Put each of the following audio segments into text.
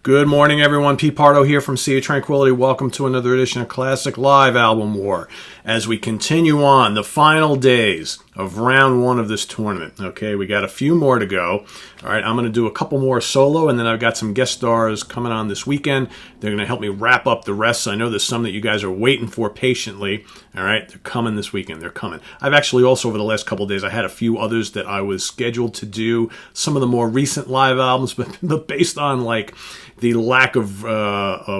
Good morning, everyone. Pete Pardo here from Sea of Tranquility. Welcome to another edition of Classic Live Album War. As we continue on the final days of round one of this tournament. Okay, we got a few more to go. All right, I'm going to do a couple more solo, and then I've got some guest stars coming on this weekend. They're going to help me wrap up the rest. I know there's some that you guys are waiting for patiently. All right, they're coming this weekend. They're coming. I've actually also, over the last couple of days, I had a few others that I was scheduled to do. Some of the more recent live albums, but based on like the lack of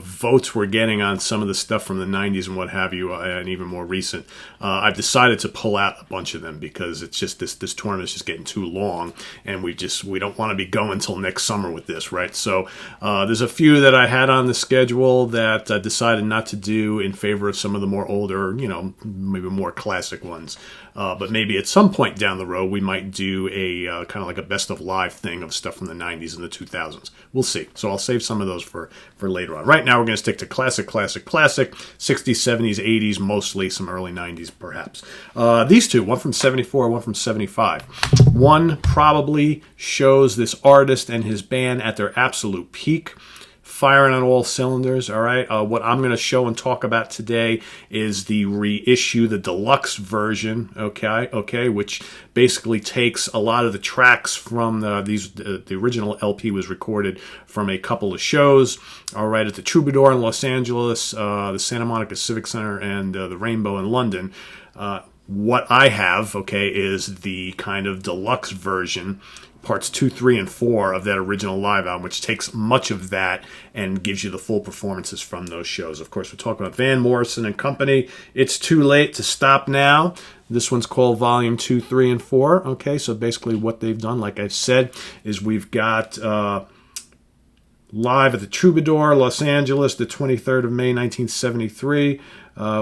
votes we're getting on some of the stuff from the 90s and what have you, and even more recent, I've decided to pull out a bunch of them because it's just this tournament is just getting too long, and we don't want to be going until next summer with this, right? So there's a few that I had on the schedule that I decided not to do in favor of some of the more older, maybe more classic ones. But maybe at some point down the road, we might do a kind of like a best of live thing of stuff from the 90s and the 2000s. We'll see. So I'll save some of those for later on. Right now, we're going to stick to classic, 60s, 70s, 80s, mostly some early 90s, perhaps. These two, one from 74, one from 75. One probably shows this artist and his band at their absolute peak, firing on all cylinders. All right. What I'm going to show and talk about today is the reissue, the deluxe version. Okay, which basically takes a lot of the tracks from the original LP was recorded from a couple of shows. All right, at the Troubadour in Los Angeles, the Santa Monica Civic Center, and the Rainbow in London. What I have, is the kind of deluxe version, parts 2, 3, and 4 of that original live album, which takes much of that and gives you the full performances from those shows. Of course, we're talking about Van Morrison and Company. It's Too Late to Stop Now. This one's called Volume 2, 3, and 4. Okay, so basically what they've done, like I've said, is we've got live at the Troubadour, Los Angeles, the 23rd of May, 1973.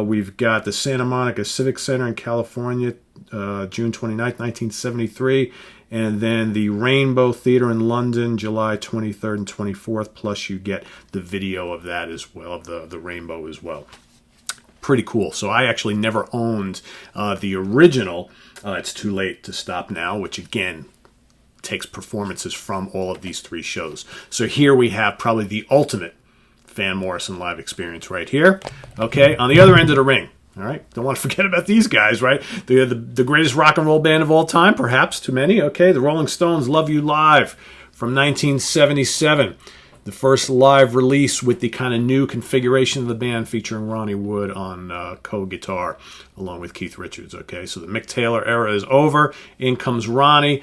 We've got the Santa Monica Civic Center in California, June 29th, 1973. And then the Rainbow Theatre in London, July 23rd and 24th. Plus you get the video of that as well, of the Rainbow as well. Pretty cool. So I actually never owned the original It's Too Late to Stop Now, which again takes performances from all of these three shows. So here we have probably the ultimate Van Morrison live experience right here. Okay, on the other end of the ring. All right, don't want to forget about these guys, right? The greatest rock and roll band of all time, perhaps too many. Okay, the Rolling Stones, Love You Live from 1977. The first live release with the kind of new configuration of the band featuring Ronnie Wood on co-guitar along with Keith Richards. Okay, so the Mick Taylor era is over. In comes Ronnie.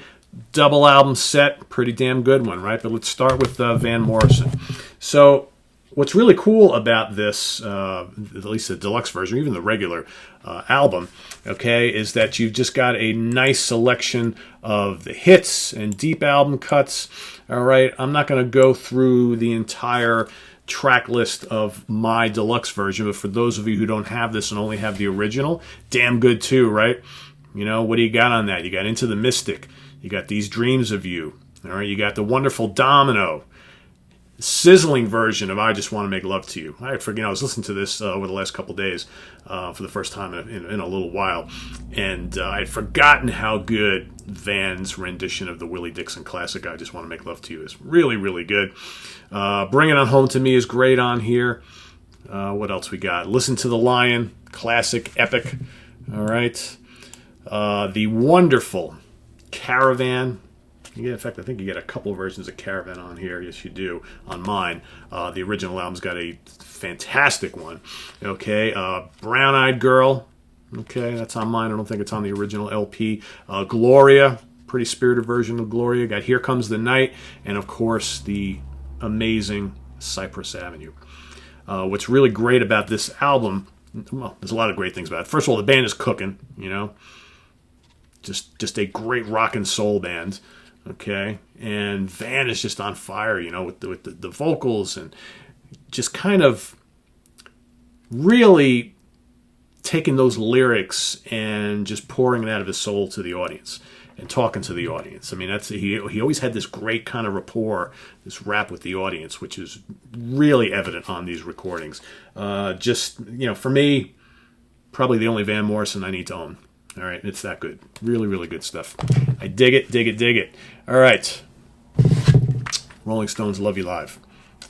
Double album set, pretty damn good one, right? But let's start with Van Morrison. So what's really cool about this, at least the deluxe version, even the regular album, is that you've just got a nice selection of the hits and deep album cuts. All right, I'm not going to go through the entire track list of my deluxe version, but for those of you who don't have this and only have the original, damn good too, right? What do you got on that? You got Into the Mystic. You got These Dreams of You. All right, you got the wonderful Domino. Sizzling version of I Just Want to Make Love to You. I was listening to this over the last couple days for the first time in a little while, and I had forgotten how good Van's rendition of the Willie Dixon classic I Just Want to Make Love to You is. Really, really good. Bring It On Home to Me is great on here. What else we got? Listen to the Lion, classic, epic. All right. The wonderful Caravan. In fact, I think you get a couple versions of Caravan on here. Yes, you do. On mine. The original album's got a fantastic one. Okay. Brown Eyed Girl. Okay, that's on mine. I don't think it's on the original LP. Gloria. Pretty spirited version of Gloria. Got Here Comes the Night. And, of course, the amazing Cypress Avenue. What's really great about this album, well, there's a lot of great things about it. First of all, the band is cooking, Just a great rock and soul band. Okay, and Van is just on fire, with the vocals and just kind of really taking those lyrics and just pouring it out of his soul to the audience and talking to the audience. I mean, he always had this great kind of rapport, this rap with the audience, which is really evident on these recordings. For me, probably the only Van Morrison I need to own. All right, it's that good. Really, really good stuff. I dig it, dig it, dig it. All right. Rolling Stones, Love You Live.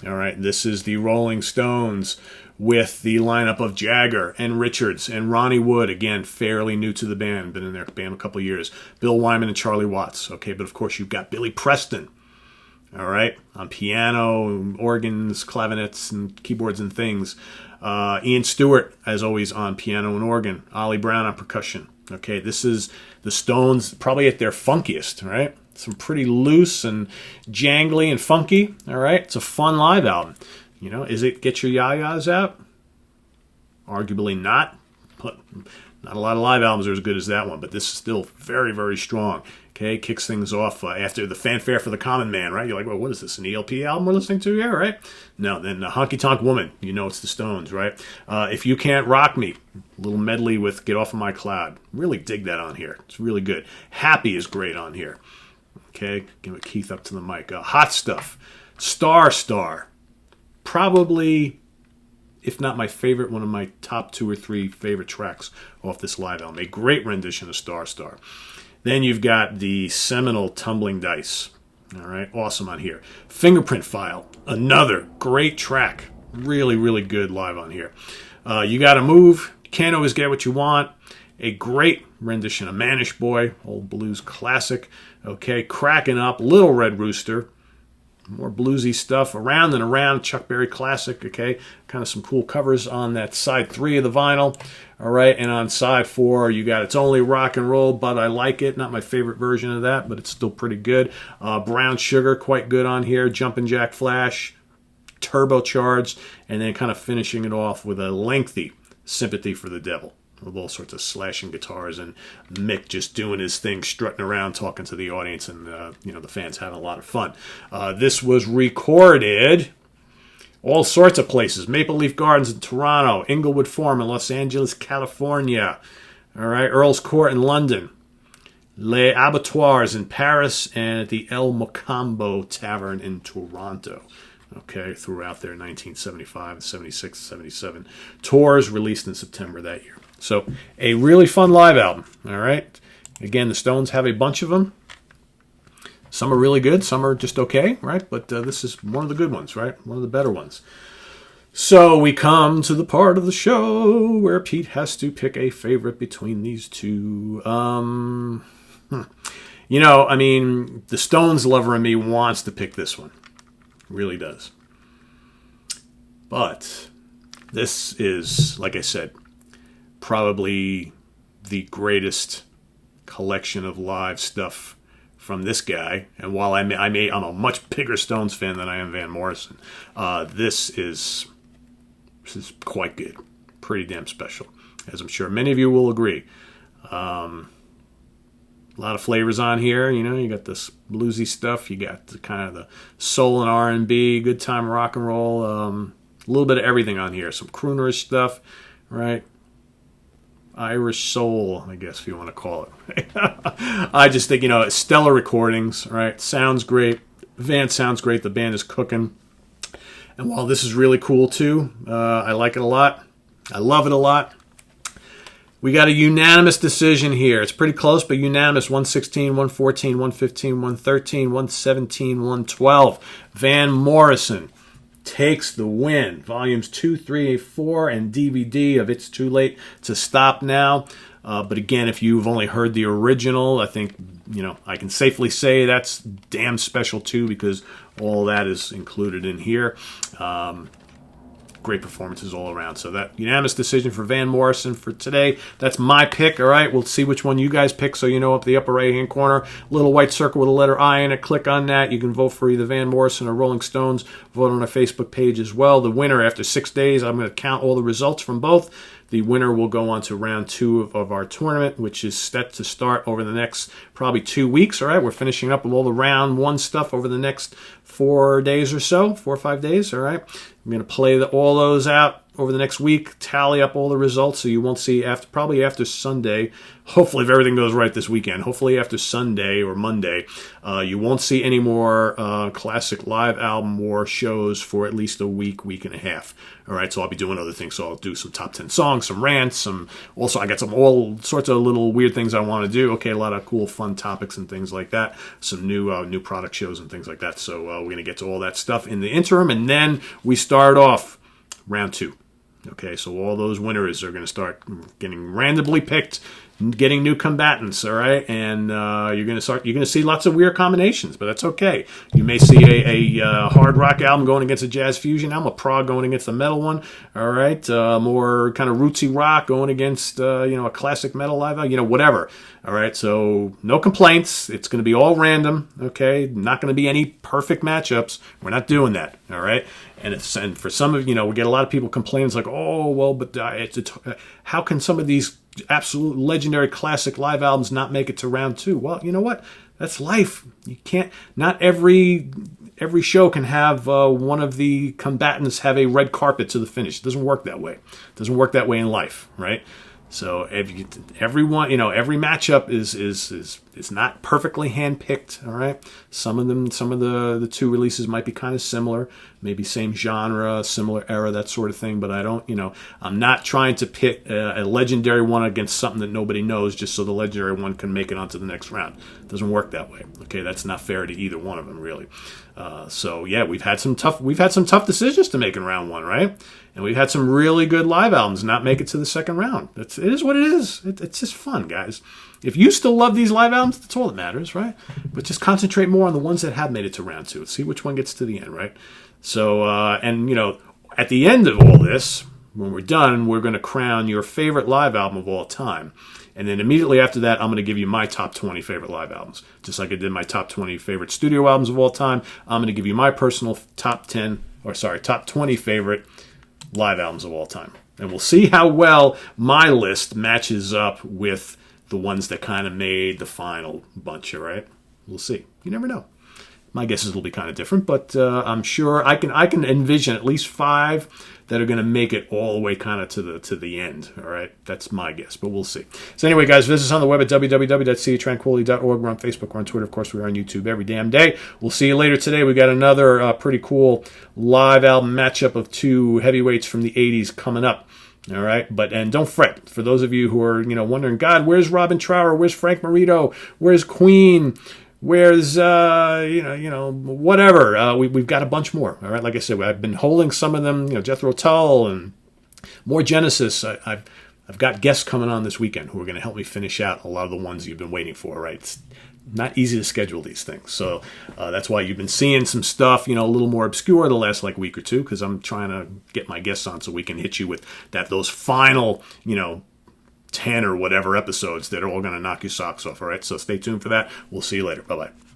All right, this is the Rolling Stones with the lineup of Jagger and Richards and Ronnie Wood, again, fairly new to the band, been in their band a couple years. Bill Wyman and Charlie Watts. Okay, but of course you've got Billy Preston, all right, on piano, organs, clavinets, and keyboards and things. Ian Stewart, as always, on piano and organ. Ollie Brown on percussion. Okay, this is the Stones probably at their funkiest, right? Some pretty loose and jangly and funky, all right? It's a fun live album. You know, is it get your yayas out? Arguably not, but not a lot of live albums are as good as that one, but this is still very, very strong. Okay, kicks things off after the Fanfare for the Common Man, right? You're like, well, what is this, an ELP album we're listening to here, right? No, then Honky Tonk Woman, you know it's the Stones, right? If You Can't Rock Me, a little medley with Get Off of My Cloud. Really dig that on here. It's really good. Happy is great on here. Okay, give it Keith up to the mic. Hot Stuff, Star. Probably, if not my favorite, one of my top 2 or 3 favorite tracks off this live album. A great rendition of Star. Then you've got the seminal Tumbling Dice. All right, awesome on here. Fingerprint File, another great track. Really, really good live on here. You Gotta Move, Can't Always Get What You Want. A great rendition of Manish Boy, old blues classic. Okay, Cracking Up, Little Red Rooster. More bluesy stuff. Around and Around, Chuck Berry classic. Okay, kind of some cool covers on that side 3 of the vinyl. All right, and on side 4, you got It's Only Rock and Roll, but I Like It. Not my favorite version of that, but it's still pretty good. Brown Sugar, quite good on here. Jumpin' Jack Flash, turbocharged, and then kind of finishing it off with a lengthy Sympathy for the Devil, with all sorts of slashing guitars and Mick just doing his thing, strutting around, talking to the audience, and the fans having a lot of fun. This was recorded all sorts of places: Maple Leaf Gardens in Toronto, Inglewood Forum in Los Angeles, California. All right, Earl's Court in London, Les Abattoirs in Paris, and at the El Mocambo Tavern in Toronto. Okay, throughout their 1975, 76, 77 tours, released in September that year. So, a really fun live album, all right? Again, the Stones have a bunch of them. Some are really good, some are just okay, right? But this is one of the good ones, right? One of the better ones. So, we come to the part of the show where Pete has to pick a favorite between these two. The Stones lover in me wants to pick this one. Really does. But this is, like I said, probably the greatest collection of live stuff from this guy. And while I'm a much bigger Stones fan than I am Van Morrison, this is quite good. Pretty damn special, as I'm sure many of you will agree. A lot of flavors on here, you got this bluesy stuff, you got the kind of the soul and R&B, good time rock and roll, a little bit of everything on here, some croonerish stuff, right? Irish soul, I guess if you want to call it. I just think, stellar recordings, right? Sounds great. Van sounds great. The band is cooking. And while this is really cool too, I like it a lot. I love it a lot. We got a unanimous decision here. It's pretty close, but unanimous. 116, 114, 115, 113, 117, 112. Van Morrison takes the win. Volumes 2, 3, 4, and DVD of It's Too Late to Stop Now. But again, if you've only heard the original, I think, I can safely say that's damn special too, because all that is included in here. Great performances all around. So that unanimous decision for Van Morrison for today. That's my pick. All right, we'll see which one you guys pick. So up the upper right-hand corner, little white circle with a letter I in it. Click on that. You can vote for either Van Morrison or Rolling Stones. Vote on our Facebook page as well. The winner, after 6 days, I'm going to count all the results from both. The winner will go on to round 2 of our tournament, which is set to start over the next probably 2 weeks. All right, we're finishing up with all the round 1 stuff over the next 4 days or so, 4 or 5 days. All right, I'm going to play all those out over the next week, tally up all the results, so you won't see probably after Sunday. Hopefully, if everything goes right this weekend, hopefully after Sunday or Monday, you won't see any more classic live album war shows for at least a week and a half. All right, so I'll be doing other things. So I'll do some top 10 songs, some rants, also I got some all sorts of little weird things I want to do. Okay, a lot of cool, fun topics and things like that. Some new product shows and things like that. So we're going to get to all that stuff in the interim, and then we start off round 2. Okay, so all those winners are going to start getting randomly picked, getting new combatants, all right? And you're going to see lots of weird combinations, but that's okay. You may see a hard rock album going against a jazz fusion album, a prog going against a metal one, all right? More kind of rootsy rock going against a classic metal live album, whatever. All right, so no complaints. It's going to be all random, okay? Not going to be any perfect matchups. We're not doing that, all right? And for some of we get a lot of people complaining. It's like, oh well, but how can some of these absolute legendary classic live albums not make it to round 2? Well, you know what? That's life. You can't. Not every show can have one of the combatants have a red carpet to the finish. It doesn't work that way. It doesn't work that way in life, right? So every matchup is not perfectly handpicked. All right, some of the 2 releases might be kind of similar, maybe same genre, similar era, that sort of thing. But I'm not trying to pit a legendary one against something that nobody knows just so the legendary one can make it onto the next round. It doesn't work that way. Okay, that's not fair to either one of them, really. So yeah, we've had some tough decisions to make in round 1, right? And we've had some really good live albums not make it to the second round. It is what it is. It's just fun, guys. If you still love these live albums, that's all that matters, right? But just concentrate more on the ones that have made it to round 2. See which one gets to the end, right? So, at the end of all this, when we're done, we're going to crown your favorite live album of all time. And then immediately after that, I'm going to give you my top 20 favorite live albums. Just like I did my top 20 favorite studio albums of all time, I'm going to give you my personal top 20 favorite live albums of all time. And we'll see how well my list matches up with the ones that kind of made the final bunch, all right? We'll see. You never know. My guesses will be kind of different, but I'm sure I can envision at least 5 that are going to make it all the way kind of to the end. All right, that's my guess, but we'll see. So anyway, guys, visit us on the web at www.seatranquility.org. We're on Facebook, we're on Twitter, of course, we're on YouTube every damn day. We'll see you later today. We got another pretty cool live album matchup of 2 heavyweights from the 80s coming up. All right, and don't fret. For those of you who are wondering, God, where's Robin Trower? Where's Frank Morito? Where's Queen? Where's whatever? We've got a bunch more. All right, like I said, I've been holding some of them. Jethro Tull and more Genesis. I've got guests coming on this weekend who are going to help me finish out a lot of the ones you've been waiting for. Right, it's not easy to schedule these things, so that's why you've been seeing some stuff a little more obscure the last week or two, because I'm trying to get my guests on so we can hit you with those final 10 or whatever episodes that are all going to knock your socks off. All right, so stay tuned for that. We'll see you later. Bye-bye.